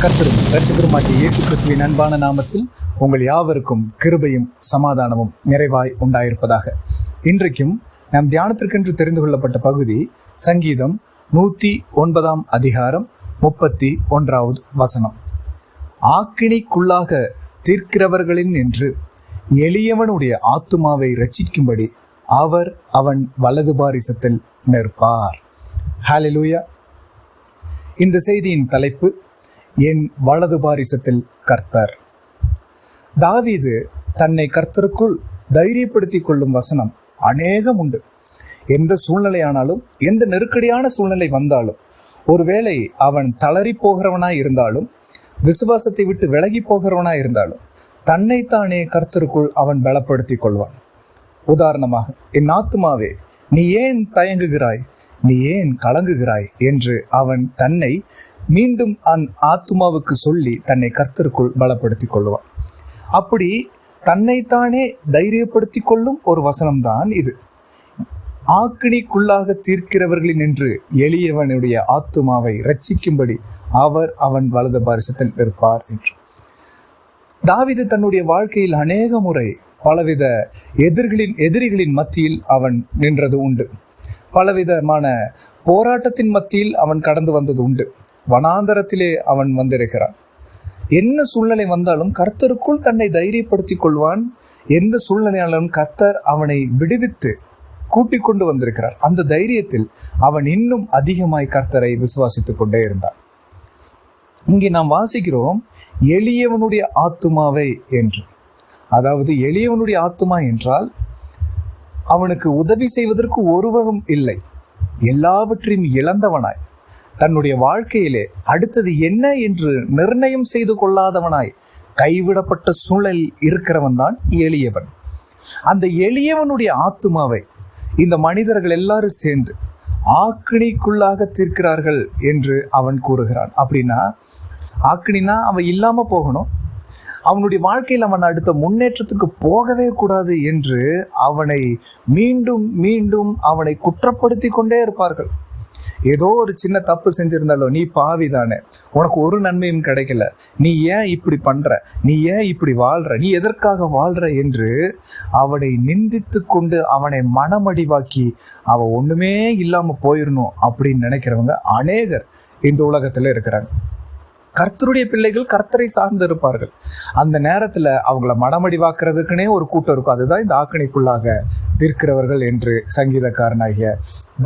கர்த்தரும் இரட்சகருமாகிய இயேசு கிறிஸ்துவின் அன்பான நாமத்தில் உங்கள் யாவருக்கும் கிருபையும் சமாதானமும் நிறைவாய் உண்டாயிருப்பதாக. இன்றைக்கும் நாம் தியானத்திற்கென்று தெரிந்து கொள்ளப்பட்ட பகுதி சங்கீதம் 109 அதிகாரம் 31 வசனம். ஆக்கினிக்குள்ளாக தீர்க்கிறவர்களின் என்று எளியவனுடைய ஆத்துமாவை இரட்சிக்கும்படி அவர் அவன் வலது பாரிசத்தில் நிற்பார். ஹல்லேலூயா. இந்த செய்தியின் தலைப்பு என் வலது பாரிசத்தில் கர்த்தர். தாவீது தன்னை கர்த்தருக்குள் தைரியப்படுத்திக் கொள்ளும் வசனம் அநேகம் உண்டு. எந்த சூழ்நிலையானாலும், எந்த நெருக்கடியான சூழ்நிலை வந்தாலும், ஒருவேளை அவன் தளறி போகிறவனாய் இருந்தாலும், விசுவாசத்தை விட்டு விலகி போகிறவனாய் இருந்தாலும், தன்னைத்தானே கர்த்தருக்குள் அவன் பலப்படுத்திக் கொள்வான். உதாரணமாக, என் ஆத்துமாவே நீ ஏன் தயங்குகிறாய், நீ ஏன் கலங்குகிறாய் என்று அவன் தன்னை மீண்டும் ஆத்துமாவுக்கு சொல்லி தன்னை கர்த்தருக்குள் பலப்படுத்திக் கொள்வான். அப்படி தன்னைத்தானே தைரியப்படுத்தி கொள்ளும் ஒரு வசனம்தான் இது. ஆக்கினிக்குள்ளாக தீர்க்கிறவர்களின் என்று எளியவனுடைய ஆத்துமாவை இரட்சிக்கும்படி அவர் அவன் வலது பாரிசத்தில் இருப்பார் என்று. தாவீது தன்னுடைய வாழ்க்கையில் அநேக முறை பலவித எதிரிகளின் மத்தியில் அவன் நின்றது உண்டு. பலவிதமான போராட்டத்தின் மத்தியில் அவன் கடந்து வந்தது உண்டு. வனாந்தரத்திலே அவன் வந்திருக்கிறான். என்ன சூழ்நிலை வந்தாலும் கர்த்தருக்குள் தன்னை தைரியப்படுத்திக் கொள்வான். எந்த சூழ்நிலையாலும் கர்த்தர் அவனை விடுவித்து கூட்டிக் கொண்டு வந்திருக்கிறார். அந்த தைரியத்தில் அவன் இன்னும் அதிகமாய் கர்த்தரை விசுவாசித்துக் கொண்டே இருந்தான். இங்கே நாம் வாசிக்கிறோம் எளியவனுடைய ஆத்துமாவை என்று. அதாவது எளியவனுடைய ஆத்துமா என்றால் அவனுக்கு உதவி செய்வதற்கு ஒருவரும் இல்லை, எல்லாவற்றையும் இழந்தவனாய், தன்னுடைய வாழ்க்கையிலே அடுத்தது என்ன என்று நிர்ணயம் செய்து கொள்ளாதவனாய், கைவிடப்பட்ட சூழல் இருக்கிறவன் தான் எளியவன். அந்த எளியவனுடைய ஆத்துமாவை இந்த மனிதர்கள் எல்லாரும் சேர்ந்து ஆக்கினிக்குள்ளாக தீர்க்கிறார்கள் என்று அவன் கூறுகிறான். அப்படின்னா ஆக்கினா அவன் இல்லாம போகணும், அவனுடைய வாழ்க்கையில் அவன் அடுத்த முன்னேற்றத்துக்கு போகவே கூடாது என்று அவனை மீண்டும் மீண்டும் அவனை குற்றப்படுத்தி கொண்டே இருப்பார்கள். ஏதோ ஒரு சின்ன தப்பு செஞ்சிருந்தாலும், நீ பாவிதானே, உனக்கு ஒரு நன்மையும் கிடைக்கல, நீ ஏன் இப்படி பண்ற, நீ ஏன் இப்படி வாழ்ற, நீ எதற்காக வாழ்ற என்று அவனை நிந்தித்து கொண்டு அவனை மனமடிவாக்கி அவன் ஒண்ணுமே இல்லாம போயிடணும் அப்படின்னு நினைக்கிறவங்க அநேகர் இந்த உலகத்துல இருக்கிறாங்க. கர்த்தருடைய பிள்ளைகள் கர்த்தரை சார்ந்து இருப்பார்கள். அந்த நேரத்துல அவங்கள மனமடிவாக்குறதுக்குனே ஒரு கூட்டம் இருக்கும். அதுதான் இந்த ஆக்கினிக்குள்ளாக தீர்க்கிறவர்கள் என்று சங்கீதக்காரனாகிய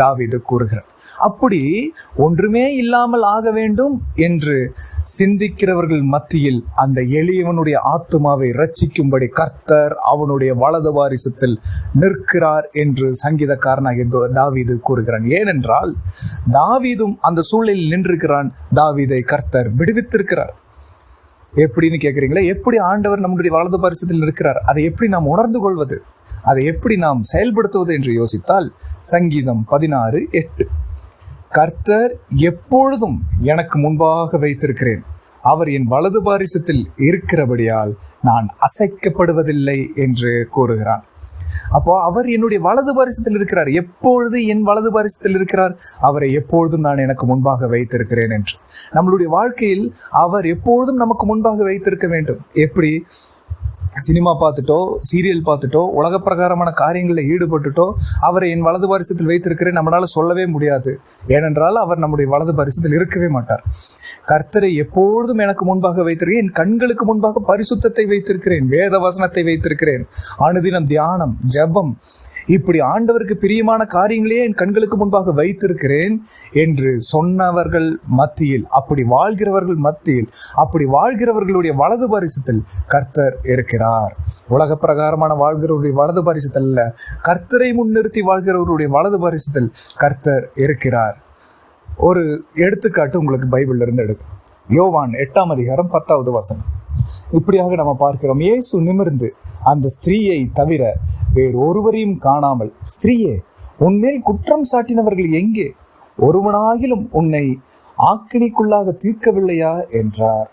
தாவீது கூறுகிறார். அப்படி ஒன்றுமே இல்லாமல் ஆக வேண்டும் என்று சிந்திக்கிறவர்கள் மத்தியில் அந்த எளியவனுடைய ஆத்துமாவை இரட்சிக்கும்படி கர்த்தர் அவனுடைய வலது வாரிசத்தில் நிற்கிறார் என்று சங்கீதக்காரனாகிய தாவீது கூறுகிறான். ஏனென்றால் தாவீதும் அந்த சூழலில் நின்றிருக்கிறான். தாவீதை கர்த்தர் விடுவித்திருக்கிறார். எப்படின்னு கேட்குறீங்களா? எப்படி ஆண்டவர் நம்முடைய வலது பாரிசத்தில் இருக்கிறார், அதை எப்படி நாம் உணர்ந்து கொள்வது, அதை எப்படி நாம் செயல்படுத்துவது என்று யோசித்தால் சங்கீதம் 16:8, கர்த்தர் எப்பொழுதும் எனக்கு முன்பாக வைத்திருக்கிறேன், அவர் என் வலது பாரிசத்தில் இருக்கிறபடியால் நான் அசைக்கப்படுவதில்லை என்று கூறுகிறான். அப்போ அவர் என்னுடைய வலது பாரிசத்தில் இருக்கிறார். எப்பொழுது என் வலது பாரிசத்தில் இருக்கிறார்? அவரை எப்பொழுதும் நான் எனக்கு முன்பாக வைத்திருக்கிறேன் என்று. நம்மளுடைய வாழ்க்கையில் அவர் எப்பொழுதும் நமக்கு முன்பாக வைத்திருக்க வேண்டும். எப்படி? சினிமா பார்த்துட்டோ, சீரியல் பார்த்துட்டோ, உலக பிரகாரமான காரியங்களில் ஈடுபட்டுட்டோ அவரை என் வலது பாரிசத்தில் வைத்திருக்கிறேன் நம்மளால சொல்லவே முடியாது. ஏனென்றால் அவர் நம்முடைய வலது பாரிசத்தில் இருக்கவே மாட்டார். கர்த்தரை எப்பொழுதும் எனக்கு முன்பாக வைத்திருக்கிறேன், என் கண்களுக்கு முன்பாக பரிசுத்தத்தை வைத்திருக்கிறேன், வேத வசனத்தை வைத்திருக்கிறேன், அனுதினம் தியானம், ஜெபம், இப்படி ஆண்டவருக்கு பிரியமான காரியங்களையே என் கண்களுக்கு முன்பாக வைத்திருக்கிறேன் என்று சொன்னவர்கள் மத்தியில், அப்படி வாழ்கிறவர்கள் மத்தியில், அப்படி வாழ்கிறவர்களுடைய வலது பாரிசத்தில் கர்த்தர் இருக்கிறார். உலக பிரகாரமான வாழ்கிறவருடைய வலது பாரிசத்தில் அல்ல, கர்த்தரை முன்னிறுத்தி வாழ்கிறவருடைய வலது பாரிசத்தில் கர்த்தர் இருக்கிறார். ஒரு எடுத்துக்காட்டு உங்களுக்கு பைபிள்ல இருந்து எடுக்கும். யோவான் 8 அதிகாரம் 10 வசனம். இப்படியாக நம்ம பார்க்கிறோம், இயேசு நிமிர்ந்து அந்த ஸ்திரீயை தவிர வேறு ஒருவரையும் காணாமல், ஸ்திரீயே, உன்மேல் குற்றம் சாட்டினவர்கள் எங்கே? ஒருவனாகிலும் உன்னை ஆக்கினிக்குள்ளாக தீர்க்கவில்லையா என்றார்.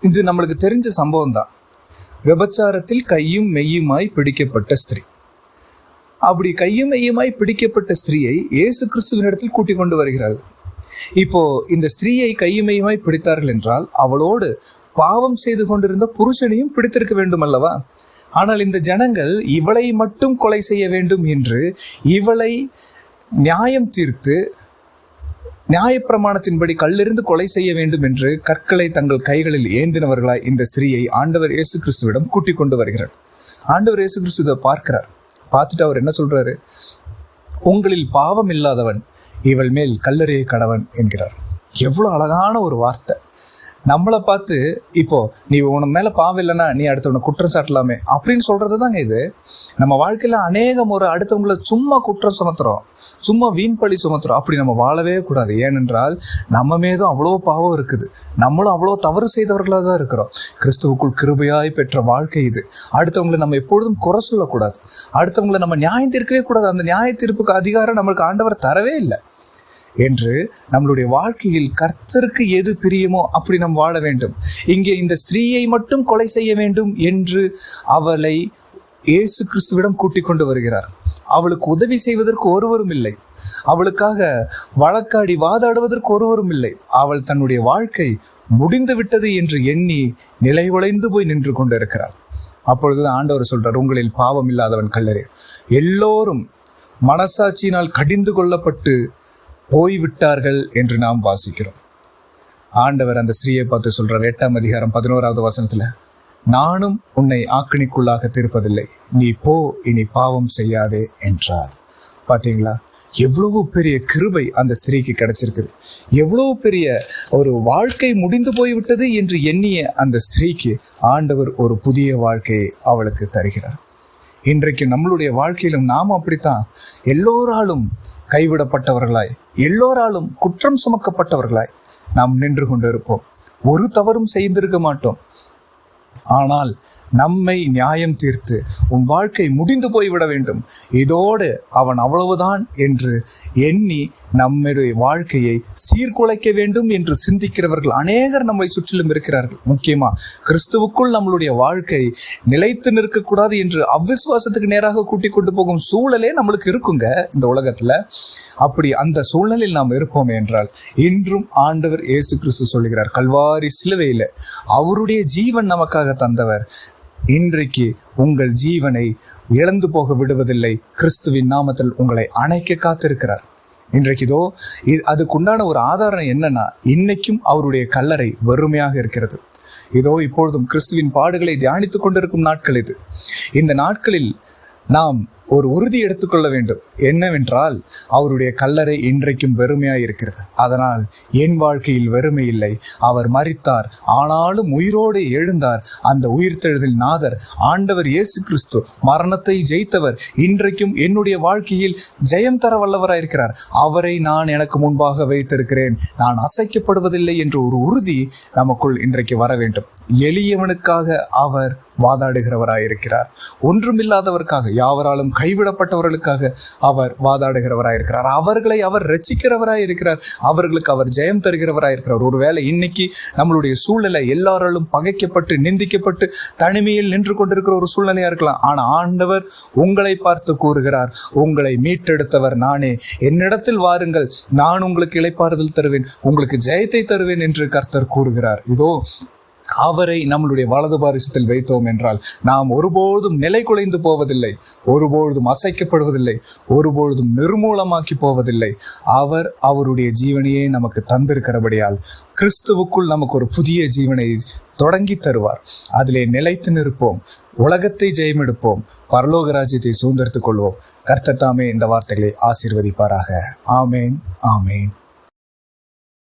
இது நம்மளுக்கு தெரிஞ்ச சம்பவம் தான். விபச்சாரத்தில் கையும் மெய்யுமாய் பிடிக்கப்பட்ட ஸ்திரீ. அப்படி கையும் மெய்யுமாய் பிடிக்கப்பட்ட ஸ்திரீயை இயேசு கிறிஸ்துவினிடத்தில் கூட்டிக் கொண்டு வருகிறார்கள். இப்போ இந்த ஸ்திரீயை கையுமையுமாய் பிடித்தார்கள் என்றால் அவளோடு பாவம் செய்து கொண்டிருந்த புருஷனையும் பிடித்திருக்க வேண்டும் அல்லவா? ஆனால் இந்த ஜனங்கள் இவளை மட்டும் கொலை செய்ய வேண்டும் என்று இவளை நியாயம் தீர்த்து நியாயப்பிரமாணத்தின்படி கல்லிருந்து கொலை செய்ய வேண்டும் என்று கற்களை தங்கள் கைகளில் ஏந்தினவர்களாய் இந்த ஸ்திரீயை ஆண்டவர் இயேசு கிறிஸ்துவிடம் கூட்டிக் கொண்டு வருகிறார். ஆண்டவர் இயேசு கிறிஸ்து இதை பார்க்கிறார். பார்த்துட்டு அவர் என்ன சொல்றாரு? உங்களில் பாவம் இல்லாதவன் இவள் மேல் கல்லெறிய கடவன் என்கிறார். எவ்வளவு அழகான ஒரு வார்த்தை. நம்மளை பார்த்து இப்போ நீ உனக்கு மேல பாவம் இல்லைன்னா நீ அடுத்தவனை குற்றம் சாட்டலாமே அப்படின்னு சொல்றது தாங்க இது. நம்ம வாழ்க்கையில அநேக முறை அடுத்தவங்களை சும்மா குற்றம் சுமத்துறோம், சும்மா வீண் பழி சுமத்துறோம். அப்படி நம்ம வாழவே கூடாது. ஏனென்றால் நம்ம மீதும் அவ்வளோ பாவம் இருக்குது, நம்மளும் அவ்வளோ தவறு செய்தவர்களாக தான் இருக்கிறோம். கிறிஸ்துவுக்குள் கிருபையாய் பெற்ற வாழ்க்கை இது. அடுத்தவங்களை நம்ம எப்பொழுதும் குறை சொல்லக்கூடாது, அடுத்தவங்களை நம்ம நியாயம் தீர்க்கவே கூடாது. அந்த நியாய தீர்ப்புக்கு அதிகாரம் நம்மளுக்கு ஆண்டவர் தரவே இல்லை என்று நம்மளுடைய வாழ்க்கையில் கர்த்தருக்கு எது பிரியமோ அப்படி நாம் வாழ வேண்டும். இங்கே இந்த ஸ்திரீயை மட்டும் கொலை செய்ய வேண்டும் என்று அவளை இயேசு கிறிஸ்துவிடம் கூட்டிக் கொண்டு வருகிறார். அவளுக்கு உதவி செய்வதற்கு ஒருவரும் இல்லை, அவளுக்காக வழக்காடி வாதாடுவதற்கு ஒருவரும் இல்லை. அவள் தன்னுடைய வாழ்க்கை முடிந்து விட்டது என்று எண்ணி நிலை உழைந்து போய் நின்று கொண்டு இருக்கிறாள். அப்பொழுது ஆண்டவர் சொல்றார், உங்களில் பாவம் இல்லாதவன் கல்லெறி. எல்லோரும் மனசாட்சியினால் கடிந்து கொள்ளப்பட்டு போய்விட்டார்கள் என்று நாம் வாசிக்கிறோம். ஆண்டவர் அந்த ஸ்திரீயை பார்த்து சொல்றார் 8ஆம் அதிகாரம் 11வது வசனத்துல, நானும் உன்னை ஆக்கினிக்குள்ளாக தீர்ப்பதில்லை, நீ போ, இனி பாவம் செய்யாதே என்றார். பாத்தீங்களா? எவ்வளவு பெரிய கிருபை அந்த ஸ்திரீக்கு கிடைச்சிருக்குது. எவ்வளவு பெரிய ஒரு வாழ்க்கை முடிந்து போய்விட்டது என்று எண்ணிய அந்த ஸ்திரீக்கு ஆண்டவர் ஒரு புதிய வாழ்க்கையை அவளுக்கு தருகிறார். இன்றைக்கு நம்மளுடைய வாழ்க்கையிலும் நாம் அப்படித்தான் எல்லோராலும் கைவிடப்பட்டவர்களாய், எல்லோராலும் குற்றம் சுமக்கப்பட்டவர்களாய் நாம் நின்று கொண்டிருப்போம். ஒரு தவறும் செய்திருக்க மாட்டோம். ஆனால் நம்மை நியாயம் தீர்த்து உன் வாழ்க்கை முடிந்து போய்விட வேண்டும், இதோடு அவன் அவ்வளவுதான் என்று எண்ணி நம்முடைய வாழ்க்கையை சீர்குலைக்க வேண்டும் என்று சிந்திக்கிறவர்கள் அநேகர் நம்மை சுற்றிலும் இருக்கிறார்கள். முக்கியமா கிறிஸ்துவுக்குள் நம்மளுடைய வாழ்க்கை நிலைத்து நிற்கக்கூடாது என்று அவ்விசுவாசத்துக்கு நேராக கூட்டிக் கொண்டு போகும் சூழலே நம்மளுக்கு இருக்குங்க இந்த உலகத்துல. அப்படி அந்த சூழ்நிலையில் நாம் இருப்போம் என்றால் இன்றும் ஆண்டவர் இயேசு கிறிஸ்து சொல்லுகிறார், கல்வாரி சிலுவையில அவருடைய ஜீவன் நமக்காக தந்தவர் இன்றைக்கு உங்கள் ஜீவனை இழந்து போக விடுவதில்லை. கிறிஸ்துவின் நாமத்தில் உங்களை அணைக்க காத்திருக்கிறார். இன்றைக்கு இதோ அதுக்குண்டான ஒரு ஆதாரம் என்னன்னா, இன்னைக்கும் அவருடைய கல்லறை வெறுமையாக இருக்கிறது. இதோ இப்பொழுதும் கிறிஸ்துவின் பாடுகளை தியானித்துக் கொண்டிருக்கும் நாட்கள் இது. இந்த நாட்களில் நாம் ஒரு உறுதி எடுத்துக்கொள்ள வேண்டும். என்னவென்றால் அவருடைய கல்லறை இன்றைக்கும் வெறுமையாய் இருக்கிறது. அதனால் என் வாழ்க்கையில் வெறுமை இல்லை. அவர் மரித்தார், ஆனாலும் உயிரோடு எழுந்தார். அந்த உயிர்த்தெழுதல் நாதர் ஆண்டவர் இயேசு கிறிஸ்து, மரணத்தை ஜெயித்தவர், இன்றைக்கும் என்னுடைய வாழ்க்கையில் ஜெயம் தர வல்லவராயிருக்கிறார். அவரை நான் எனக்கு முன்பாக வைத்திருக்கிறேன், நான் அசைக்கப்படுவதில்லை என்ற ஒரு உறுதி நமக்குள் இன்றைக்கு வர வேண்டும். எளியவனுக்காக அவர் வாதாடுகிறவராயிருக்கிறார். ஒன்றுமில்லாதவருக்காக, யாவராலும் கைவிடப்பட்டவர்களுக்காக அவர் வாதாடுகிறவராயிருக்கிறார். அவர்களை அவர் ரட்சிக்கிறவராயிருக்கிறார். அவர்களுக்கு அவர் ஜெயம் தருகிறவராயிருக்கிறார். ஒருவேளை இன்னைக்கு நம்மளுடைய சூழ்நிலை எல்லாராலும் பகைக்கப்பட்டு நிந்திக்கப்பட்டு தனிமையில் நின்று கொண்டிருக்கிற ஒரு சூழ்நிலையா இருக்கலாம். ஆனா ஆண்டவர் உங்களை பார்த்து கூறுகிறார், உங்களை மீட்டெடுத்தவர் நானே, என்னிடத்தில் வாருங்கள், நான் உங்களுக்கு இளைப்பாறுதல் தருவேன், உங்களுக்கு ஜெயத்தை தருவேன் என்று கர்த்தர் கூறுகிறார். இதோ அவரை நம்மளுடைய வலது பாரிசத்தில் வைத்தோம் என்றால் நாம் ஒருபொழுதும் நிலை குலைந்து போவதில்லை, ஒருபொழுதும் அசைக்கப்படுவதில்லை, ஒருபொழுதும் நிர்மூலமாக்கி போவதில்லை. அவர் அவருடைய ஜீவனையே நமக்கு தந்திருக்கிறபடியால் கிறிஸ்துவுக்குள் நமக்கு ஒரு புதிய ஜீவனை தொடங்கி தருவார். அதிலே நிலைத்து நிற்போம், உலகத்தை ஜெயமெடுப்போம், பரலோக ராஜ்யத்தை சுதந்திரித்துக் கொள்வோம். கர்த்தர் தாமே இந்த வார்த்தைகளை ஆசீர்வதிப்பாராக. ஆமேன், ஆமேன்.